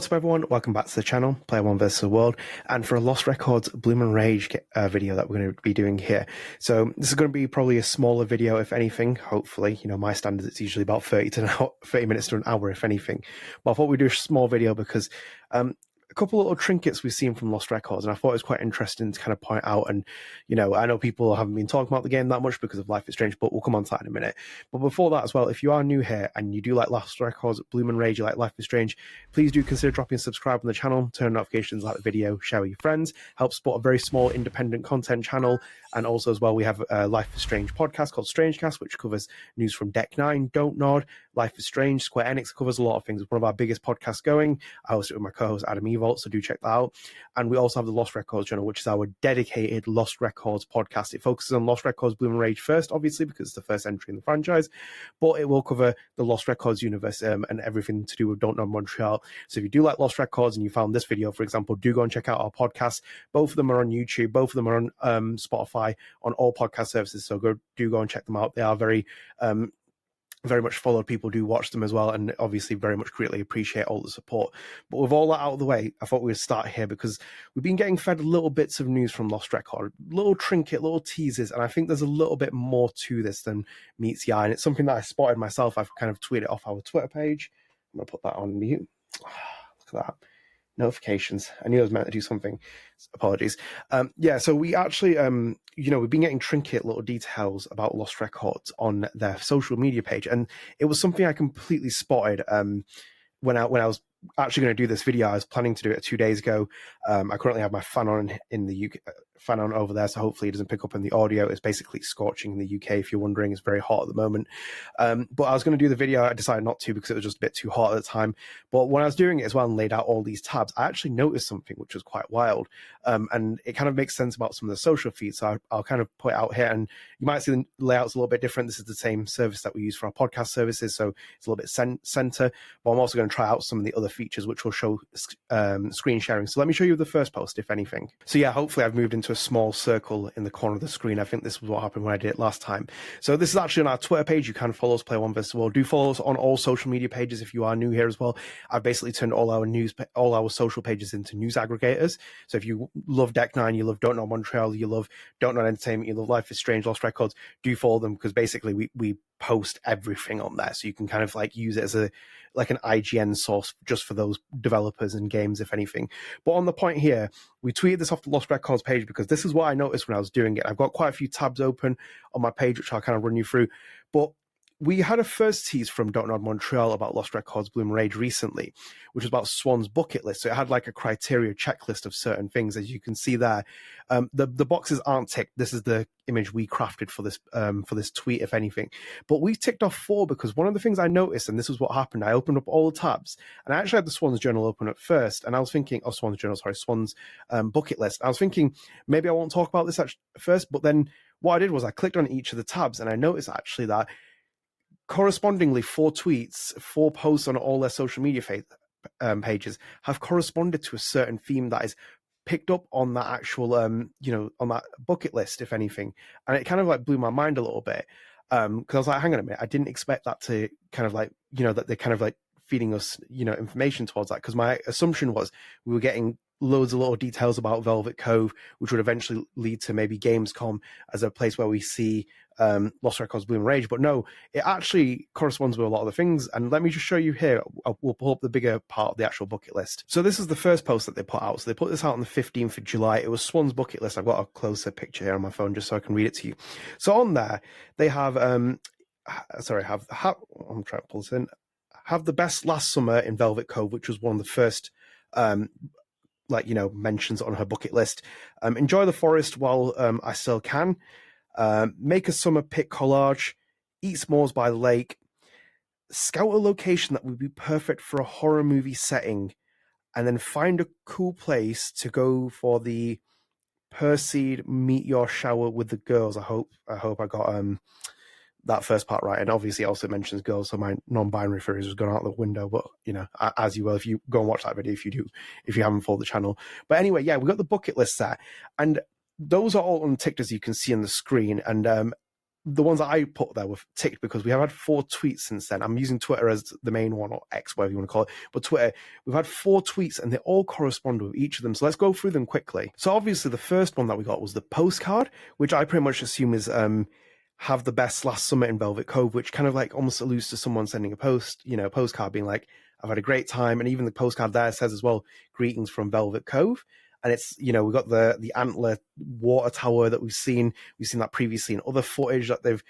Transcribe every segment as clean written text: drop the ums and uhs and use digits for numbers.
What's up everyone, welcome back to the channel, Player One vs. the World, and for a Lost Records Bloom and Rage video that we're going to be doing here. So this is going to be probably a smaller video if anything, hopefully. You know, my standards it's usually about 30 minutes to an hour if anything. But I thought we'd do a small video because a couple of little trinkets we've seen from Lost Records, and I thought it was quite interesting to kind of point out. And, you know, I know people haven't been talking about the game that much because of Life is Strange, but we'll come on to that in a minute. But before that as well, if you are new here and you do like Lost Records, Bloom and Rage, you like Life is Strange, please do consider dropping subscribe on the channel, turn notifications, like the video, share with your friends, help support a very small independent content channel. And also as well, we have a Life is Strange podcast called StrangeCast, which covers news from Deck 9, Don't Nod, Life is Strange, Square Enix covers a lot of things. It's one of our biggest podcasts going. I host it with my co-host Adam Evalt, so do check that out. And we also have the Lost Records channel, which is our dedicated Lost Records podcast. It focuses on Lost Records Bloom and Rage first, obviously, because it's the first entry in the franchise, but it will cover the Lost Records universe and everything to do with Don't Nod Montreal. So if you do like Lost Records and you found this video, for example, do go and check out our podcasts. Both of them are on YouTube, both of them are on Spotify, on all podcast services, so do go and check them out. They are very much followed. People do watch them as well, and obviously very much greatly appreciate all the support. But with all that out of the way, I thought we would start here because we've been getting fed little bits of news from Lost Record, little trinket, little teasers, and I think there's a little bit more to this than meets the eye, and it's something that I spotted myself. I've kind of tweeted off our Twitter page. I'm going to put that on mute. Look at that. Notifications. I knew I was meant to do something. Apologies. Yeah, so we actually, you know, we've been getting trinket little details about Lost Records on their social media page, and it was something I completely spotted when I was actually going to do this video. I was planning to do it 2 days ago. I currently have my fan on in the UK, fan on over there, so hopefully it doesn't pick up in the audio. It's basically scorching in the UK, if you're wondering. It's very hot at the moment. But I was going to do the video. I decided not to because it was just a bit too hot at the time. But when I was doing it as well and laid out all these tabs, I actually noticed something which was quite wild. And it kind of makes sense about some of the social feeds. So I'll kind of put it out here, and you might see the layouts a little bit different. This is the same service that we use for our podcast services, so it's a little bit center. But I'm also going to try out some of the other features which will show screen sharing. So let me show you the first post, if anything. So yeah, hopefully I've moved into a small circle in the corner of the screen. I think this was what happened when I did it last time. So this is actually on our Twitter page. You can follow us, Player One vs. the World. Do follow us on all social media pages if you are new here as well. I've basically turned all our social pages into news aggregators. So if you love Deck 9, you love Don't Nod Montreal, you love Don't Nod Entertainment, you love Life is Strange, Lost Records, do follow them, because basically we post everything on there, so you can kind of like use it as an IGN source just for those developers and games, if anything. But on the point here, we tweeted this off the Lost Records page because this is what I noticed when I was doing it. I've got quite a few tabs open on my page which I'll kind of run you through, but we had a first tease from Don't Nod Montreal about Lost Records Bloom and Rage recently, which was about Swann's bucket list. So it had like a criteria checklist of certain things, as you can see there. The boxes aren't ticked. This is the image we crafted for this tweet, if anything. But we ticked off 4 because one of the things I noticed, and this was what happened, I opened up all the tabs, and I actually had the Swann's journal open at first, and I was thinking, Swann's bucket list. I was thinking maybe I won't talk about this at first, but then what I did was I clicked on each of the tabs, and I noticed actually that correspondingly 4 tweets, 4 posts on all their social media pages have corresponded to a certain theme that is picked up on that actual, you know, on that bucket list, if anything. And it kind of like blew my mind a little bit, because I was like, hang on a minute, I didn't expect that to kind of like, you know, that they're kind of like feeding us, you know, information towards that, because my assumption was we were getting loads of little details about Velvet Cove, which would eventually lead to maybe Gamescom as a place where we see Lost Records Bloom and Rage. But no, it actually corresponds with a lot of the things. And let me just show you here. We'll pull up the bigger part of the actual bucket list. So this is the first post that they put out. So they put this out on the 15th of July. It was Swann's bucket list. I've got a closer picture here on my phone just so I can read it to you. So on there, they have, I'm trying to pull this in. Have the best last summer in Velvet Cove, which was one of the first like, you know, mentions on her bucket list. Enjoy the forest while I still can. Make a summer pic collage. Eat s'mores by the lake. Scout a location that would be perfect for a horror movie setting. And then find a cool place to go for the Perseid meet your shower with the girls. I hope I got that first part right. And obviously it also mentions girls, so my non-binary theories has gone out the window, but you know, as you will if you go and watch that video, if you haven't followed the channel. But anyway, yeah, we got the bucket list there, and those are all unticked, as you can see on the screen. And the ones that I put there were ticked because we have had 4 tweets since then. I'm using Twitter as the main one, or X, whatever you want to call it. But Twitter, we've had 4 tweets and they all correspond with each of them. So let's go through them quickly. So obviously the first one that we got was the postcard, which I pretty much assume is have the best last summer in Velvet Cove, which kind of like almost alludes to someone sending a postcard being like, I've had a great time. And even the postcard there says as well, greetings from Velvet Cove. And it's, we've got the antler water tower that we've seen that previously in other footage that they've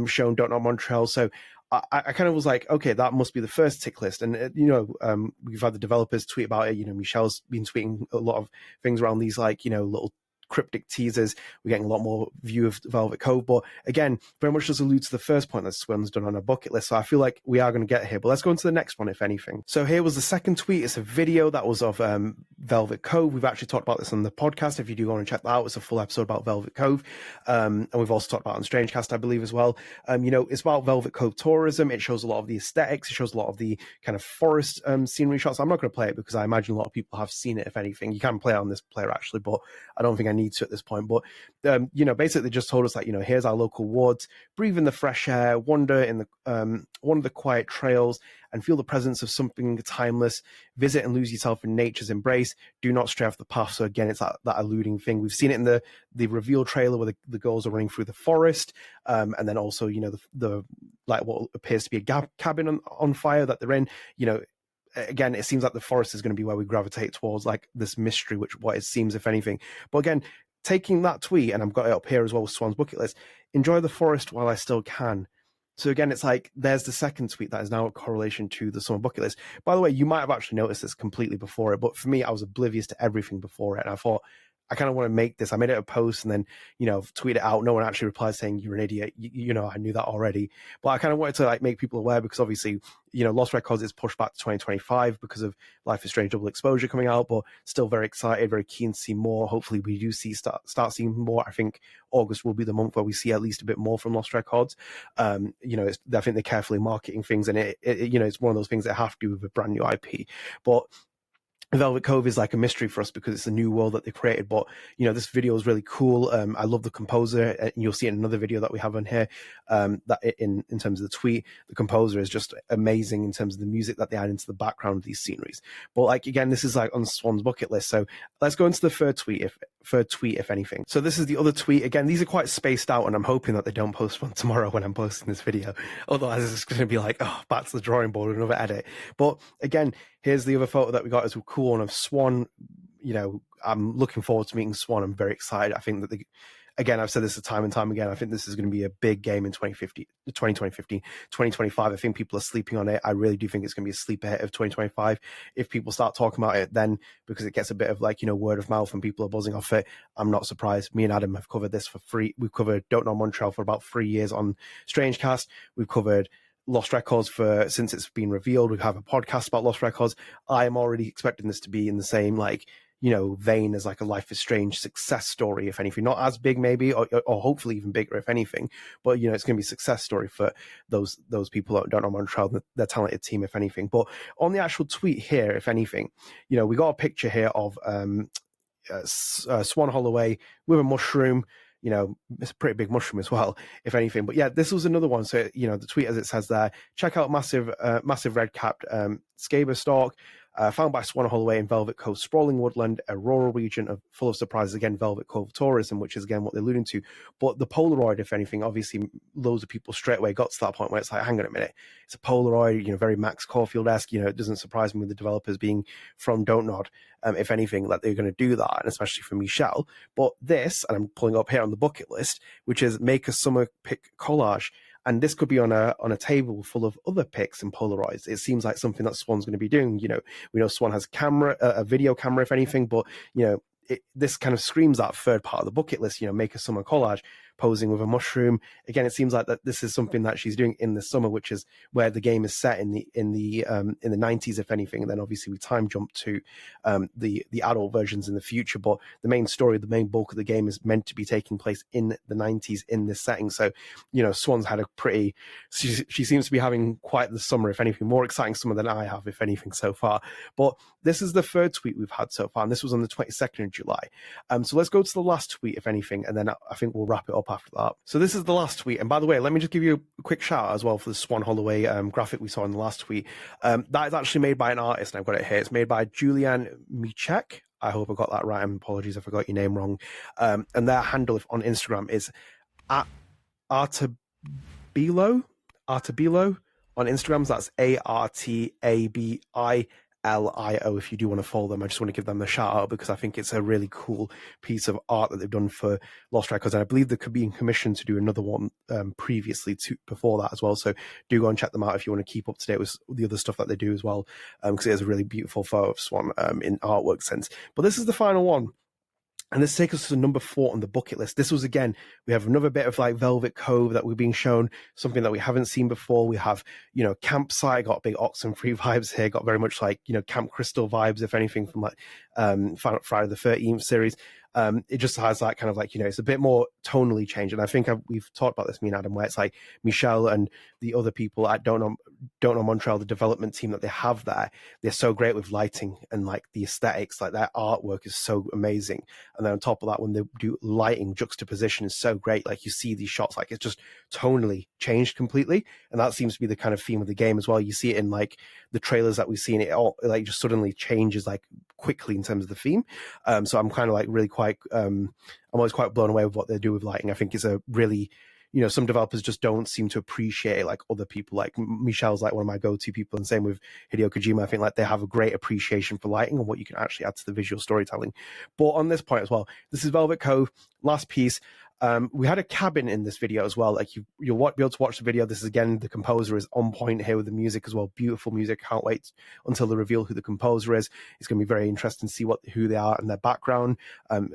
shown Don't Know Montreal. So I kind of was like, okay, that must be the first tick list. And, we've had the developers tweet about it. Michelle's been tweeting a lot of things around these, like, little cryptic teasers. We're getting a lot more view of Velvet Cove, but again, very much just allude to the first point that Swann's done on a bucket list. So I feel like we are going to get here, but let's go into the next one, if anything. So here was the second tweet. It's a video that was of Velvet Cove. We've actually talked about this on the podcast. If you do want to check that out, it's a full episode about Velvet Cove. And we've also talked about it on StrangeCast, I believe, as well. It's about Velvet Cove tourism. It shows a lot of the aesthetics. It shows a lot of the kind of forest scenery shots. I'm not going to play it because I imagine a lot of people have seen it, if anything. You can play it on this player, actually, but I don't think I need to at this point. But basically just told us that here's our local woods, breathe in the fresh air, wander in the quiet trails, and feel the presence of something timeless. Visit and lose yourself in nature's embrace. Do not stray off the path. So again, it's that alluding thing. We've seen it in the reveal trailer where the girls are running through the forest, and then also the like what appears to be a cabin on fire that they're in. Again, it seems like the forest is going to be where we gravitate towards, like this mystery, what it seems, if anything. But again, taking that tweet, and I've got it up here as well with Swann's bucket list, enjoy the forest while I still can. So again, it's like there's the second tweet that is now a correlation to the summer bucket list. By the way, you might have actually noticed this completely before it, but for me, I was oblivious to everything before it. And I thought, I kind of want to make this. I made it a post and then, tweet it out. No one actually replied saying you're an idiot. I knew that already. But I kind of wanted to like make people aware because obviously, Lost Records is pushed back to 2025 because of Life is Strange Double Exposure coming out, but still very excited, very keen to see more. Hopefully we do start seeing more. I think August will be the month where we see at least a bit more from Lost Records. I think they're carefully marketing things, and it's one of those things that have to do with a brand new IP. But Velvet Cove is like a mystery for us because it's a new world that they created. But, this video is really cool. I love the composer. And you'll see it in another video that we have on here, that in terms of the tweet, the composer is just amazing in terms of the music that they add into the background of these sceneries. But like, again, this is like on Swann's bucket list. So let's go into the third tweet, if anything. So this is the other tweet. Again, these are quite spaced out, and I'm hoping that they don't post one tomorrow when I'm posting this video. Otherwise, it's going to be like, back to the drawing board, another edit. But again, here's the other photo that we got as a cool one of Swann. I'm looking forward to meeting Swann. I'm very excited. I think that again, I've said this time and time again, I think this is going to be a big game in 2025. I think people are sleeping on it. I really do think it's going to be a sleeper hit of 2025. If people start talking about it, then because it gets a bit of like, word of mouth and people are buzzing off it, I'm not surprised. Me and Adam have covered this for free. We've covered Don't Know Montreal for about 3 years on StrangeCast. We've covered Lost Records since it's been revealed. We have a podcast about Lost Records. I am already expecting this to be in the same vein as like a Life is Strange success story, if anything. Not as big maybe, or hopefully even bigger, if anything. But it's going to be a success story for those people that don't know Montreal, their talented team, if anything. But on the actual tweet here, if anything, we got a picture here of Swann Holloway with a mushroom. It's a pretty big mushroom as well, if anything. But yeah, this was another one. So, the tweet, as it says there, check out massive red-capped scaber stalk, found by Swann Holloway in Velvet Cove, sprawling woodland, a rural region full of surprises. Again, Velvet Cove tourism, which is again what they're alluding to. But the Polaroid, if anything, obviously loads of people straight away got to that point where it's like, hang on a minute, it's a Polaroid, very Max Caulfield-esque. It doesn't surprise me with the developers being from Don't Nod, if anything, that they're going to do that, and especially for Michelle. But this, and I'm pulling up here on the bucket list, which is make a summer pic collage. And this could be on a table full of other pics and Polaroids. It seems like something that Swann's going to be doing. We know Swann has a video camera, if anything, but this kind of screams that third part of the bucket list. Make a summer collage, posing with a mushroom. Again, it seems like that this is something that she's doing in the summer, which is where the game is set in the 90s, if anything. And then obviously we time jump to the adult versions in the future. But the main story, the main bulk of the game is meant to be taking place in the 90s in this setting. So, Swann's had she seems to be having quite the summer, if anything, more exciting summer than I have, if anything, so far. But this is the third tweet we've had so far, and this was on the 22nd of July. So let's go to the last tweet, if anything, and then I think we'll wrap it up up after that. So this is the last tweet. And by the way, let me just give you a quick shout out as well for the Swann Holloway graphic we saw in the last tweet. That is actually made by an artist, and I've got it here. It's made by Julian Michek. I hope I got that right. Apologies if I got your name wrong. And their handle on Instagram is at Artabilo on Instagram. So that's ARTABILIO. If you do want to follow them, I just want to give them a shout out because I think it's a really cool piece of art that they've done for Lost Records, and I believe they could be in commission to do another one previously before that as well. So do go and check them out if you want to keep up to date with the other stuff that they do as well, because it is a really beautiful photo of Swann in artwork sense. But this is the final one. And this takes us to number 4 on the bucket list. This was, again, we have another bit of like Velvet Cove that we're being shown, something that we haven't seen before. We have, Campsite, got big Oxenfree vibes here, got very much like, Camp Crystal vibes, if anything, from like Friday the 13th series. It just has that kind of like, it's a bit more tonally changed. And I think we've talked about this, me and Adam, where it's like Michelle and the other people at Don't Know Montreal, the development team that they have there, they're so great with lighting and like the aesthetics, like their artwork is so amazing. And then on top of that, when they do lighting, juxtaposition is so great. Like you see these shots, like it's just tonally changed completely. And that seems to be the kind of theme of the game as well. You see it in like the trailers that we've seen, it all like just suddenly changes like quickly in terms of the theme. So I'm kind of like really quite, I'm always quite blown away with what they do with lighting. I think it's a really, some developers just don't seem to appreciate like other people. Like Michelle's like one of my go-to people, and same with Hideo Kojima. I think like they have a great appreciation for lighting and what you can actually add to the visual storytelling. But on this point as well, this is Velvet Cove, last piece. We had a cabin in this video as well. Like you'll be able to watch the video. This is, again, the composer is on point here with the music as well. Beautiful music. Can't wait until they reveal who the composer is. It's going to be very interesting to see who they are and their background.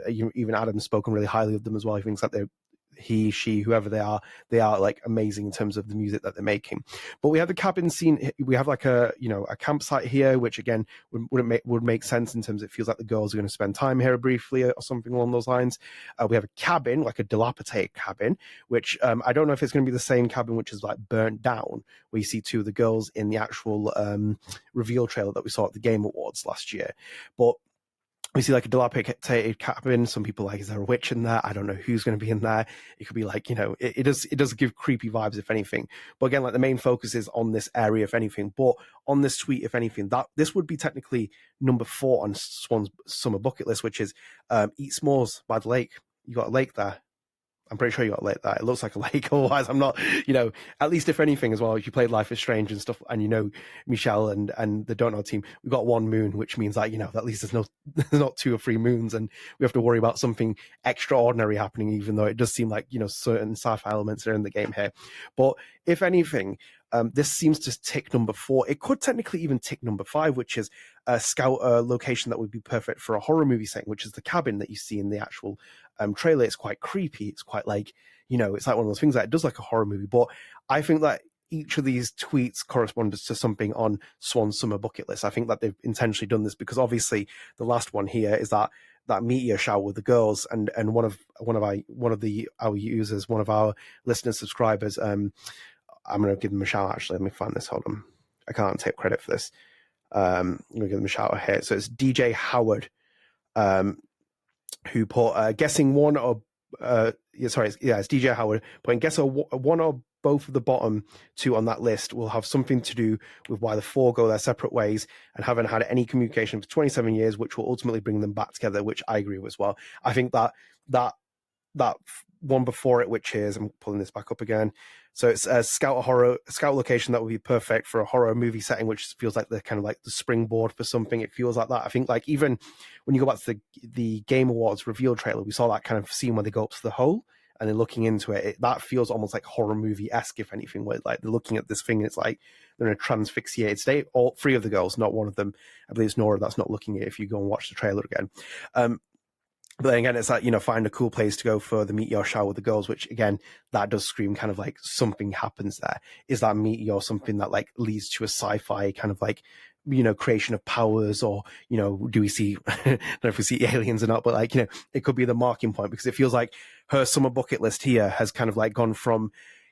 Even Adam's spoken really highly of them as well. He thinks that he, she, whoever they are like amazing in terms of the music that they're making. But we have the cabin scene. We have like a campsite here, which again would make sense in terms of it feels like the girls are going to spend time here briefly or something along those lines. We have a cabin, like a dilapidated cabin, which I don't know if it's going to be the same cabin which is like burnt down, where you see 2 of the girls in the actual reveal trailer that we saw at the Game Awards last year. But we see like a dilapidated cabin. Some people like, is there a witch in there? I don't know who's going to be in there. It could be like, it does give creepy vibes, if anything. But again, like the main focus is on this area, if anything. But on this tweet, if anything, that this would be technically number 4 on Swann's summer bucket list, which is eat s'mores by the lake. You got a lake there. I'm pretty sure you got a lake there. It looks like a lake. Otherwise, I'm not, at least if anything as well, if you played Life is Strange and stuff, and Michelle and the Don't Know team, we've got 1 moon, which means that, at least there's not 2 or 3 moons, and we have to worry about something extraordinary happening, even though it does seem like, certain sci-fi elements are in the game here. But if anything, this seems to tick number 4. It could technically even tick number 5, which is a scout location that would be perfect for a horror movie setting, which is the cabin that you see in the actual trailer. It's quite creepy. It's quite like, it's like one of those things that it does like a horror movie. But I think that each of these tweets corresponds to something on Swann's summer bucket list. I think that they've intentionally done this because obviously the last one here is that meteor shower with the girls, and one of our users, one of our listeners, subscribers, I'm going to give them a shout out. Actually, let me find this. Hold on. I can't take credit for this. I'm going to give them a shout out here. So it's DJ Howard, who put guessing one or it's DJ Howard putting guess one or both of the bottom 2 on that list will have something to do with why the 4 go their separate ways and haven't had any communication for 27 years, which will ultimately bring them back together, which I agree with as well. I think that one before it, which is, I'm pulling this back up again. So it's a scout location that would be perfect for a horror movie setting, which feels like the kind of like the springboard for something. It feels like that. I think like even when you go back to the Game Awards reveal trailer, we saw that kind of scene where they go up to the hole and they're looking into it. That feels almost like horror movie-esque, if anything, where like they're looking at this thing and it's like they're in a transfixiated state. All 3 of the girls, not one of them. I believe it's Nora that's not looking at it if you go and watch the trailer again. But then again, it's like, find a cool place to go for the meteor shower with the girls, which again, that does scream kind of like something happens there. Is that meteor something that like leads to a sci-fi kind of like, creation of powers, or, do we see, I don't know if we see aliens or not, but like, it could be the marking point, because it feels like her summer bucket list here has kind of like gone from,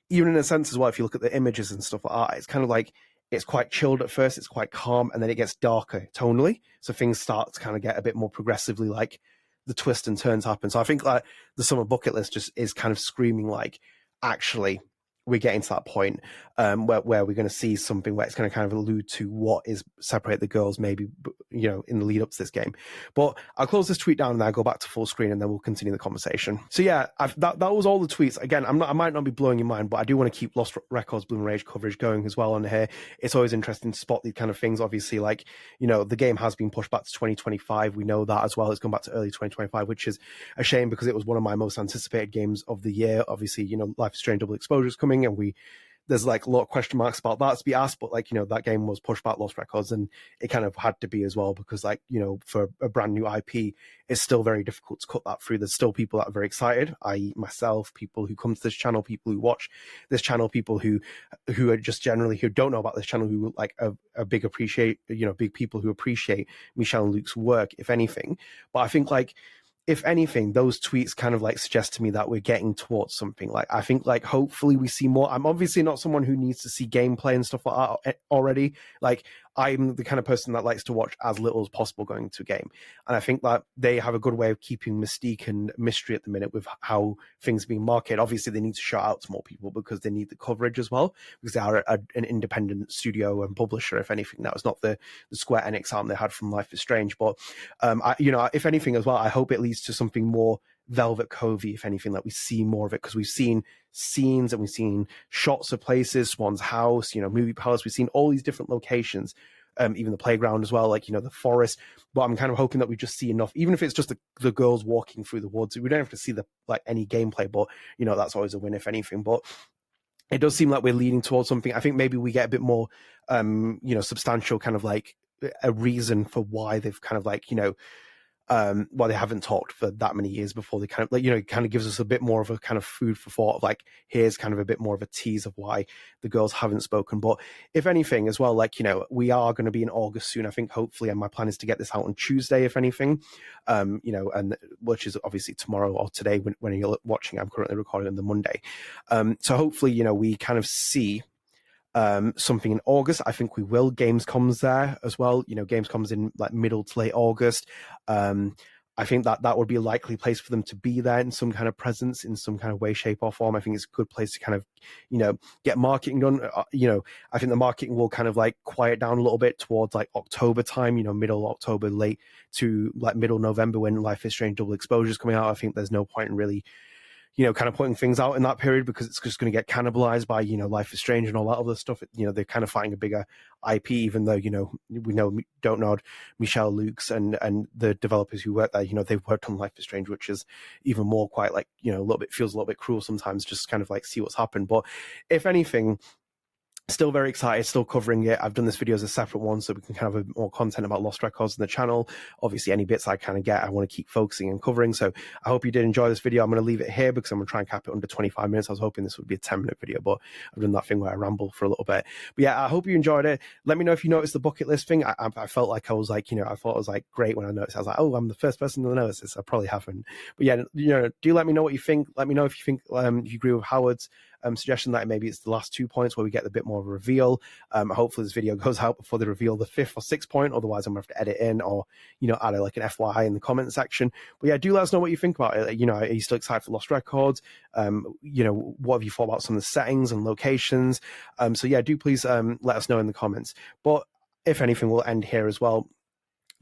even in a sense as well, if you look at the images and stuff like that, it's kind of like, it's quite chilled at first, it's quite calm, and then it gets darker tonally. So things start to kind of get a bit more progressively like the twists and turns happen. So I think like the summer bucket list just is kind of screaming like, actually, we're getting to that point where we're going to see something where it's going to kind of allude to what is separate the girls, maybe, you know, in the lead up to this game. But I'll close this tweet down and I'll go back to full screen and then we'll continue the conversation. So yeah, that was all the tweets. Again, I might not be blowing your mind, but I do want to keep Lost Records Bloom Rage coverage going as well on here. It's always interesting to spot these kind of things. Obviously, like, you know, the game has been pushed back to 2025. We know that as well. It's gone back to early 2025, which is a shame because it was one of my most anticipated games of the year. Obviously, you know, Life is Strange Double Exposure is coming and there's like a lot of question marks about that to be asked, but like, you know, that game was pushed back Lost Records and it kind of had to be as well because like, you know, for a brand new IP, it's still very difficult to cut that through. There's still people that are very excited, i.e. myself, people who come to this channel, people who watch this channel, people who are just generally who don't know about this channel, who like a big people who appreciate Michelle and Luke's work, if anything. But I think like, if anything, those tweets kind of like suggest to me that we're getting towards something. Like, I think like hopefully we see more. I'm obviously not someone who needs to see gameplay and stuff like that already. Like, I'm the kind of person that likes to watch as little as possible going into a game. And I think that they have a good way of keeping mystique and mystery at the minute with how things are being marketed. Obviously, they need to shout out to more people because they need the coverage as well, because they are an independent studio and publisher, if anything. Now, it's not the Square Enix arm they had from Life is Strange. But, if anything as well, I hope it leads to something more Velvet Cove, if anything, like we see more of it, because we've seen scenes and we've seen shots of places, Swann's house, you know, Movie Palace, we've seen all these different locations, even the playground as well, like, you know, the forest. But I'm kind of hoping that we just see enough, even if it's just the girls walking through the woods. We don't have to see any gameplay, but, you know, that's always a win, if anything. But it does seem like we're leading towards something. I think maybe we get a bit more, substantial kind of like a reason for why they've kind of like, you know, why they haven't talked for that many years before. They kind of like, you know, it kind of gives us a bit more of a kind of food for thought of like, here's kind of a bit more of a tease of why the girls haven't spoken. But if anything as well, like, you know, we are going to be in August soon, I think, hopefully, and my plan is to get this out on Tuesday, if anything, and which is obviously tomorrow or today when you're watching. I'm currently recording on the Monday. So hopefully, you know, we kind of see something in August. I think we will. Gamescom's there as well. You know, Gamescom's in like middle to late August. I think that would be a likely place for them to be there in some kind of presence, in some kind of way, shape, or form. I think it's a good place to kind of, you know, get marketing done. I think the marketing will kind of like quiet down a little bit towards like October time, you know, middle October, late to like middle November when Life is Strange Double Exposure is coming out. I think there's no point in really, you know, kind of putting things out in that period because it's just going to get cannibalized by, you know, Life is Strange and all that other stuff. You know, they're kind of fighting a bigger IP, even though, you know, we don't know Michelle Lukes and the developers who work there, you know, they've worked on Life is Strange, which is even more quite like, you know, feels a little bit cruel sometimes, just kind of like see what's happened. But if anything, still very excited, still covering it. I've done this video as a separate one so we can kind of have more content about Lost Records on the channel. Obviously, any bits I kind of get, I want to keep focusing and covering. So I hope you did enjoy this video. I'm going to leave it here because I'm going to try and cap it under 25 minutes. I was hoping this would be a 10-minute video, but I've done that thing where I ramble for a little bit. But yeah, I hope you enjoyed it. Let me know if you noticed the bucket list thing. I felt like I was like, you know, I thought it was like great when I noticed. I was like, oh, I'm the first person to notice this. I probably haven't. But yeah, you know, do let me know what you think. Let me know if you think, if you agree with Howard's suggestion that maybe it's the last 2 points where we get a bit more of a reveal. Hopefully this video goes out before they reveal the 5th or 6th point. Otherwise, I'm going to have to edit in or, you know, add like an FYI in the comment section. But yeah, do let us know what you think about it. You know, are you still excited for Lost Records? You know, what have you thought about some of the settings and locations? So yeah, do please let us know in the comments. But if anything, we'll end here as well.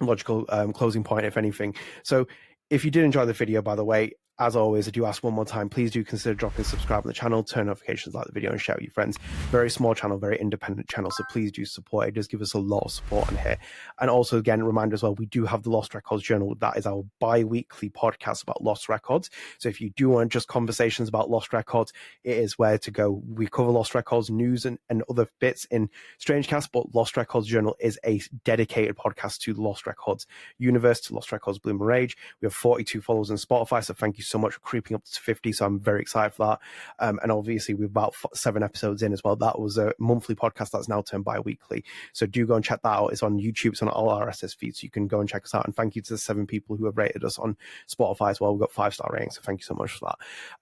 Logical closing point, if anything. So if you did enjoy the video, by the way, as always, I do ask one more time, please do consider dropping subscribe on the channel, turn notifications, like the video, and share with your friends. Very small channel, very independent channel, so please do support it. It does give us a lot of support on here. And also, again, reminder as well, we do have the Lost Records Journal. That is our bi-weekly podcast about Lost Records. So if you do want just conversations about Lost Records, it is where to go. We cover Lost Records news and other bits in StrangeCast, but Lost Records Journal is a dedicated podcast to the Lost Records universe, to Lost Records Bloom and Rage. We have 42 followers on Spotify, so thank you so much for creeping up to 50. So I'm very excited for that. And obviously, we're about 7 episodes in as well. That was a monthly podcast that's now turned bi-weekly. So do go and check that out. It's on YouTube, it's on all RSS feeds. So you can go and check us out. And thank you to the 7 people who have rated us on Spotify as well. We've got 5-star ratings. So thank you so much for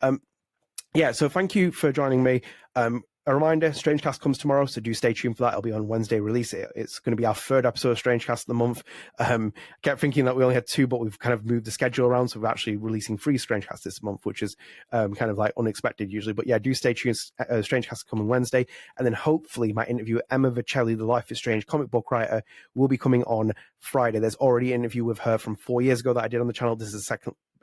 that. Yeah, so thank you for joining me. a reminder, StrangeCast comes tomorrow, so do stay tuned for that. It'll be on Wednesday release. It's going to be our third episode of StrangeCast of the month. I kept thinking that we only had 2, but we've kind of moved the schedule around, so we're actually releasing 3 StrangeCasts this month, which is kind of like unexpected usually. But yeah, do stay tuned. StrangeCast coming Wednesday, and then hopefully my interview with Emma Vicelli, the Life is Strange comic book writer, will be coming on Friday. There's already an interview with her from 4 years ago that I did on the channel. This is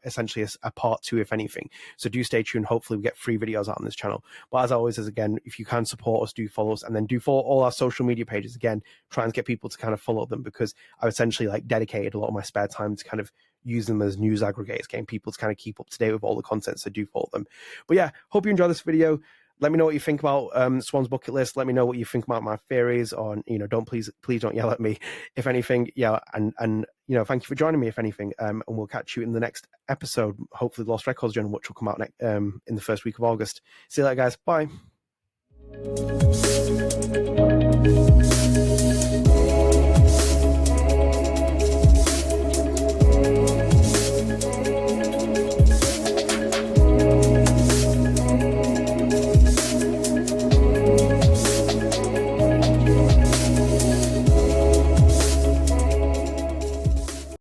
essentially a part 2, if anything. So do stay tuned. Hopefully we get 3 videos out on this channel. But as always, again, if you can support us, do follow us, and then do follow all our social media pages. Again, try and get people to kind of follow them, because I've essentially like dedicated a lot of my spare time to kind of use them as news aggregators, getting people to kind of keep up to date with all the content. So do follow them. But yeah, hope you enjoy this video. Let me know what you think about Swann's bucket list. Let me know what you think about my theories on, don't please don't yell at me, if anything. Yeah, and thank you for joining me, if anything. And we'll catch you in the next episode, hopefully the Lost Records Journal, which will come out in the first week of August. See you later, guys. Bye.